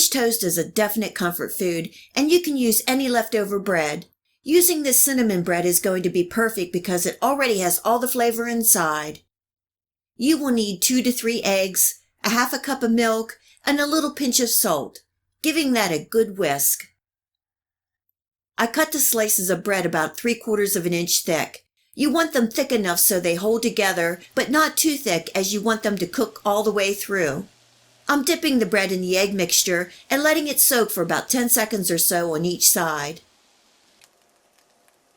French toast is a definite comfort food, and you can use any leftover bread. Using this cinnamon bread is going to be perfect because it already has all the flavor inside. You will need 2 to 3 eggs, a half a cup of milk, and a little pinch of salt, giving that a good whisk. I cut the slices of bread about 3/4 of an inch thick. You want them thick enough so they hold together, but not too thick as you want them to cook all the way through. I'm dipping the bread in the egg mixture and letting it soak for about 10 seconds or so on each side.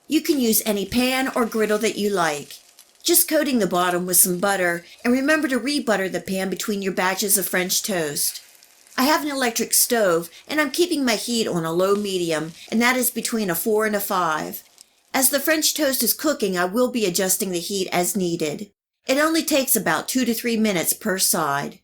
You can use any pan or griddle that you like. Just coating the bottom with some butter, and remember to rebutter the pan between your batches of French toast. I have an electric stove, and I'm keeping my heat on a low medium, and that is between a 4 and a 5. As the French toast is cooking, I will be adjusting the heat as needed. It only takes about 2 to 3 minutes per side.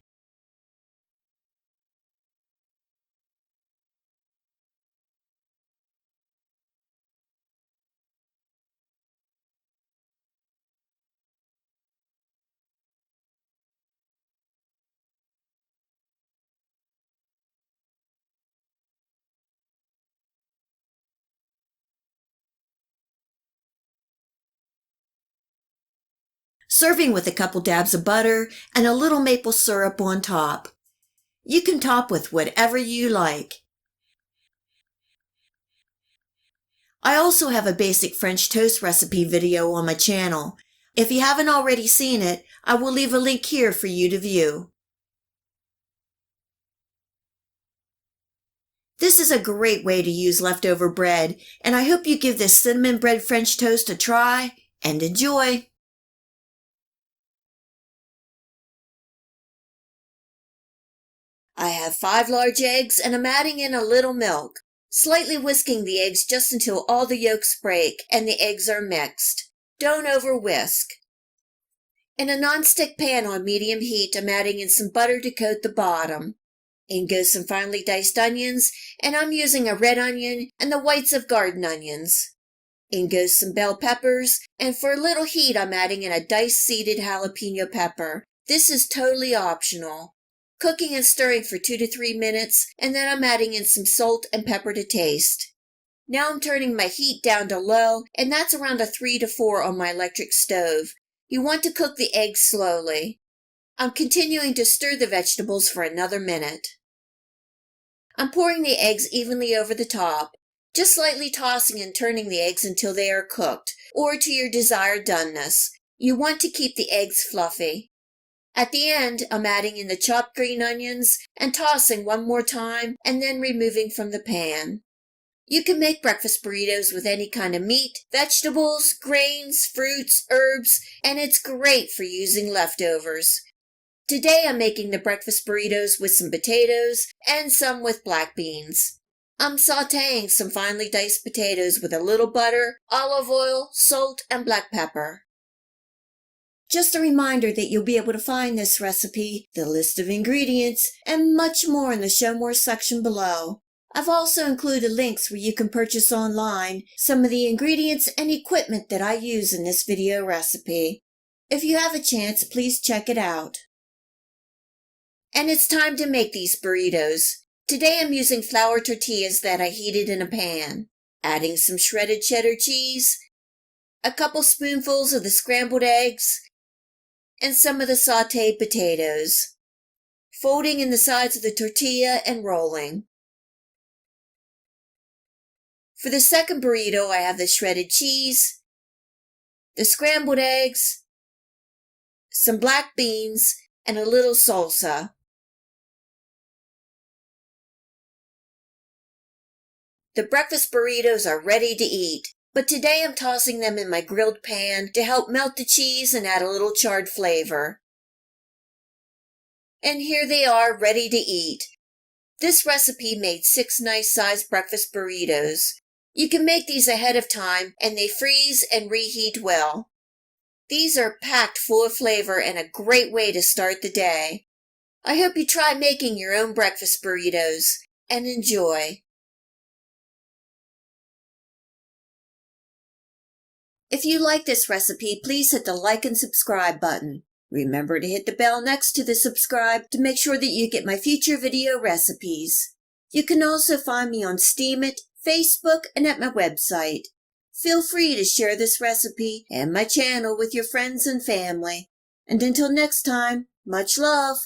Serving with a couple dabs of butter and a little maple syrup on top. You can top with whatever you like. I also have a basic French toast recipe video on my channel. If you haven't already seen it, I will leave a link here for you to view. This is a great way to use leftover bread, and I hope you give this cinnamon bread French toast a try and enjoy. I have 5 large eggs and I'm adding in a little milk, slightly whisking the eggs just until all the yolks break and the eggs are mixed. Don't over whisk. In a non-stick pan on medium heat, I'm adding in some butter to coat the bottom. In goes some finely diced onions, and I'm using a red onion and the whites of garden onions. In goes some bell peppers, and for a little heat I'm adding in a diced seeded jalapeno pepper. This is totally optional. Cooking and stirring for 2 to 3 minutes, and then I'm adding in some salt and pepper to taste. Now I'm turning my heat down to low, and that's around a 3 to 4 on my electric stove. You want to cook the eggs slowly. I'm continuing to stir the vegetables for another minute. I'm pouring the eggs evenly over the top, just slightly tossing and turning the eggs until they are cooked, or to your desired doneness. You want to keep the eggs fluffy. At the end, I'm adding in the chopped green onions and tossing one more time and then removing from the pan. You can make breakfast burritos with any kind of meat, vegetables, grains, fruits, herbs, and it's great for using leftovers. Today I'm making the breakfast burritos with some potatoes and some with black beans. I'm sautéing some finely diced potatoes with a little butter, olive oil, salt, and black pepper. Just a reminder that you'll be able to find this recipe, the list of ingredients, and much more in the Show More section below. I've also included links where you can purchase online some of the ingredients and equipment that I use in this video recipe. If you have a chance, please check it out. And it's time to make these burritos. Today I'm using flour tortillas that I heated in a pan, adding some shredded cheddar cheese, a couple spoonfuls of the scrambled eggs, and some of the sautéed potatoes, folding in the sides of the tortilla and rolling. For the second burrito, I have the shredded cheese, the scrambled eggs, some black beans, and a little salsa. The breakfast burritos are ready to eat, but today I'm tossing them in my grilled pan to help melt the cheese and add a little charred flavor. And here they are, ready to eat. This recipe made 6 nice-sized breakfast burritos. You can make these ahead of time, and they freeze and reheat well. These are packed full of flavor and a great way to start the day. I hope you try making your own breakfast burritos, and enjoy. If you like this recipe, please hit the like and subscribe button. Remember to hit the bell next to the subscribe to make sure that you get my future video recipes. You can also find me on Steemit, Facebook, and at my website. Feel free to share this recipe and my channel with your friends and family. And until next time, much love!